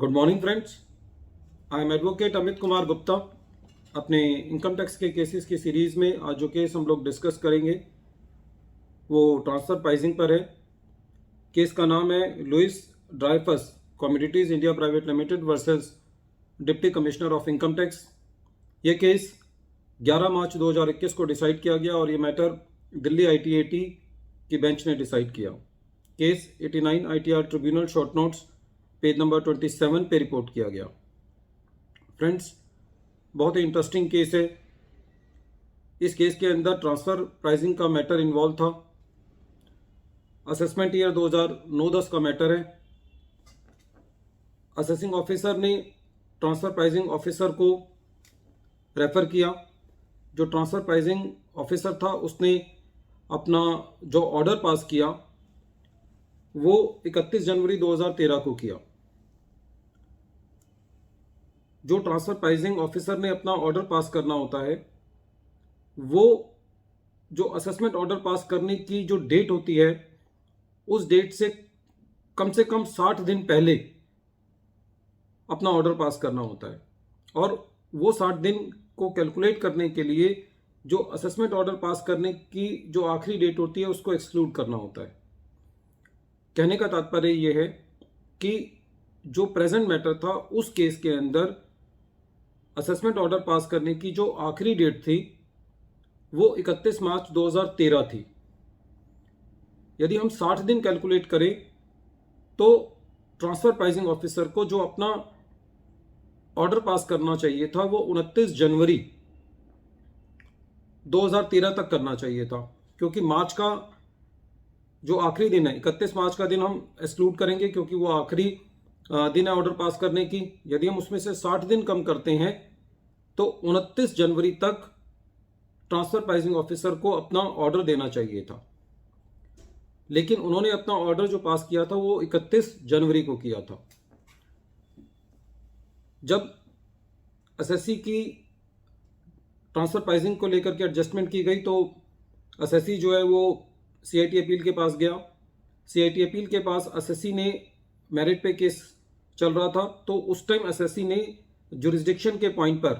Good morning friends, I am advocate Amit Kumar Gupta. अपने income tax के cases की सीरीज़ में आज जो केस हम लोग डिस्कस करेंगे वो ट्रांसफ़र प्राइसिंग पर है। केस का नाम है Louis Dreyfus commodities India private limited versus deputy commissioner of income tax. ये केस 11 मार्च 2021 को डिसाइड किया गया और ये मैटर दिल्ली ITAT की बेंच ने डिसाइड किया। Case 89 ITR tribunal short notes page number 27 पे रिपोर्ट किया गया। फ्रेंड्स, बहुत ही इंटरेस्टिंग केस है। इस केस के अंदर ट्रांसफ़र प्राइसिंग का मैटर इन्वॉल्व था। असेसमेंट ईयर 2009-10 का मैटर है। असेसिंग ऑफिसर ने ट्रांसफ़र प्राइसिंग ऑफिसर को रेफ़र किया। जो ट्रांसफ़र प्राइसिंग ऑफिसर था उसने अपना जो ऑर्डर पास किया वो 31 जनवरी 2013 को किया। जो ट्रांसफ़र प्राइसिंग ऑफिसर ने अपना ऑर्डर पास करना होता है वो जो असेसमेंट ऑर्डर पास करने की जो डेट होती है उस डेट से कम 60 दिन पहले अपना ऑर्डर पास करना होता है। और वो 60 दिन को कैलकुलेट करने के लिए जो असेसमेंट ऑर्डर पास करने की जो आखिरी डेट होती है उसको एक्सक्लूड करना होता है। कहने का तात्पर्य ये है कि जो प्रेजेंट मैटर था उस केस के अंदर असेसमेंट ऑर्डर पास करने की जो आखिरी डेट थी वो 31 मार्च 2013 थी। यदि हम 60 दिन कैलकुलेट करें तो ट्रांसफ़र प्राइसिंग ऑफिसर को जो अपना ऑर्डर पास करना चाहिए था वो 29 जनवरी 2013 तक करना चाहिए था, क्योंकि मार्च का जो आखिरी दिन है 31 मार्च का दिन हम एक्सक्लूड करेंगे क्योंकि वो आखिरी दिन है ऑर्डर पास करने की। यदि हम उसमें से 60 दिन कम करते हैं तो 29 जनवरी तक ट्रांसफ़र प्राइसिंग ऑफिसर को अपना ऑर्डर देना चाहिए था, लेकिन उन्होंने अपना ऑर्डर जो पास किया था वो 31 जनवरी को किया था। जब एसएससी की ट्रांसफ़र प्राइसिंग को लेकर के एडजस्टमेंट की गई तो एसएससी जो है वो CIT अपील के पास गया। CIT अपील के पास एसएससी ने मेरिट पे केस चल रहा था, तो उस टाइम एसएससी ने जुरिस्डिक्शन के पॉइंट पर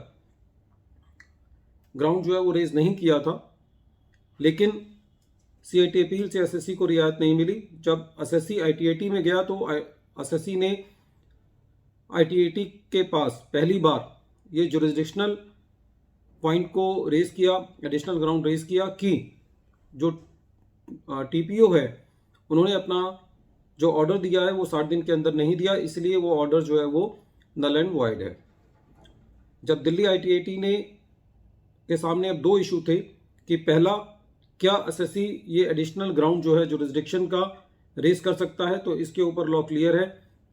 ग्राउंड जो है वो रेज नहीं किया था, लेकिन CIT अपील से एसएससी को रियायत नहीं मिली। जब एसएससी ITAT में गया तो एसएससी ने ITAT के पास पहली बार ये जुरिस्डिक्शनल पॉइंट को रेज किया, एडिशनल ग्राउंड रेज किया कि जो TPO है उन्होंने अपना जो ऑर्डर दिया है वो 60 दिन के अंदर नहीं दिया, इसलिए वो ऑर्डर जो है वो नल एंड वॉइड है। जब दिल्ली ITAT ने के सामने अब दो इशू थे कि पहला, क्या एसएससी ये एडिशनल ग्राउंड जो है जुरिस्डिक्शन का रेज कर सकता है, तो इसके ऊपर लॉ क्लियर है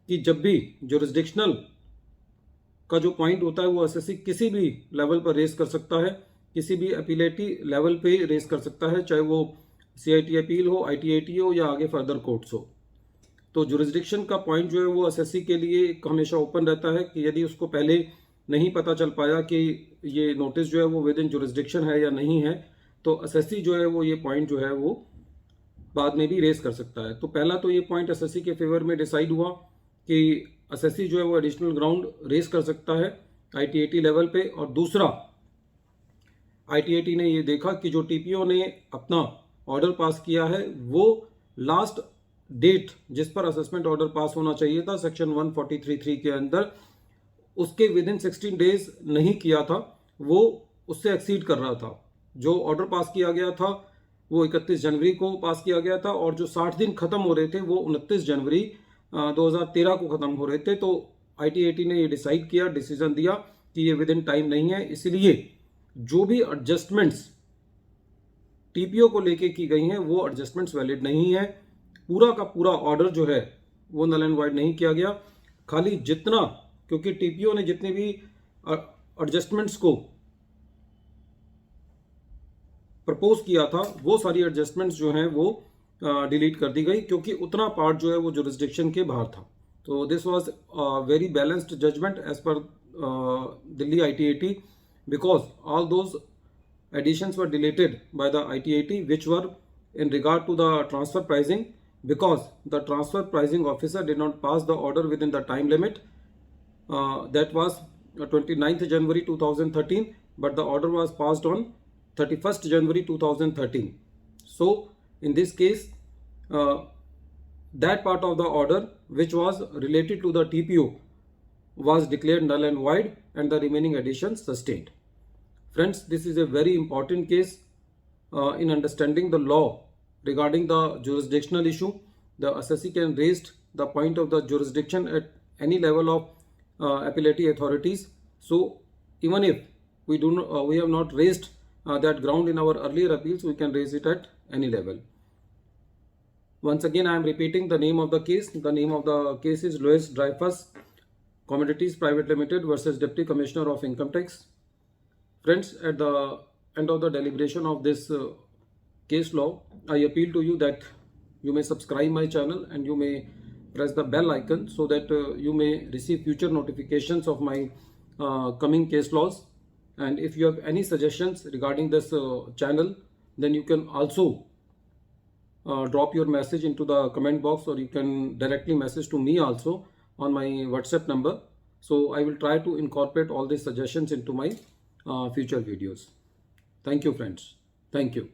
कि जब भी जुरिस्डिक्शनल का जो पॉइंट होता है वो एसएससी किसी भी लेवल पर रेज कर सकता है, किसी भी अपीलेटी लेवल पे रेज कर सकता है, चाहे वो CIT अपील हो, ITAT हो या आगे फर्दर कोर्ट्स हो। तो जुरिस्डिक्शन का पॉइंट जो है वो एसएससी के लिए हमेशा ओपन रहता है कि यदि उसको पहले नहीं पता चल पाया कि ये नोटिस जो है वो विद इन जुरिस्डिक्शन है या नहीं है, तो एसएससी जो है वो ये पॉइंट जो है वो बाद में भी रेज कर सकता है। तो पहला तो ये पॉइंट एसएससी के फेवर में डिसाइड हुआ कि एसएससी जो है वो एडिशनल ग्राउंड रेज कर सकता है ITAT लेवल पे। और दूसरा, ITAT ने ये देखा कि जो TPO ने अपना ऑर्डर पास किया है वो लास्ट डेट जिस पर असेसमेंट ऑर्डर पास होना चाहिए था सेक्शन 143(3) के अंदर, उसके विद इन 16 डेज नहीं किया था, वो उससे एक्सीड कर रहा था। जो ऑर्डर पास किया गया था वो 31 जनवरी को पास किया गया था और जो 60 दिन खत्म हो रहे थे वो 29 जनवरी 2013 को खत्म हो रहे थे। तो ITAT ने ये डिसाइड किया, डिसीजन दिया कि ये विद इन टाइम नहीं है, इसलिए जो भी एडजस्टमेंट्स TPO को लेके की गई हैं वो एडजस्टमेंट्स वैलिड नहीं है। पूरा का पूरा ऑर्डर जो है वो नल एंड वॉइड नहीं किया गया। खाली जितना, क्योंकि TPO ने जितने भी एडजस्टमेंट्स को प्रपोज किया था वो सारी एडजस्टमेंट्स जो हैं वो डिलीट कर दी गई, क्योंकि उतना पार्ट जो है वो जुरिस्डिक्शन के बाहर था। तो this was very balanced judgement as per Delhi ITAT, because all those additions were deleted by the ITAT which were in regard to the transfer pricing, because the transfer pricing officer did not pass the order within the time limit that was 29th January 2013, but the order was passed on 31st January 2013. So in this case, that part of the order which was related to the TPO was declared null and void, and the remaining additions sustained. Friends, this is a very important case in understanding the law regarding the jurisdictional issue. The assessee can raise the point of the jurisdiction at any level of appellate authorities. So even if we have not raised that ground in our earlier appeals, we can raise it at any level. Once again, I am repeating the name of the case. The name of the case is Louis Dreyfus Commodities Private Limited versus Deputy Commissioner of Income Tax. Friends, at the end of the deliberation of this case law, I appeal to you that you may subscribe my channel and you may press the bell icon so that you may receive future notifications of my coming case laws. And if you have any suggestions regarding this channel, then you can also drop your message into the comment box, or you can directly message to me also on my WhatsApp number. So I will try to incorporate all these suggestions into my future videos. Thank you, friends. Thank you.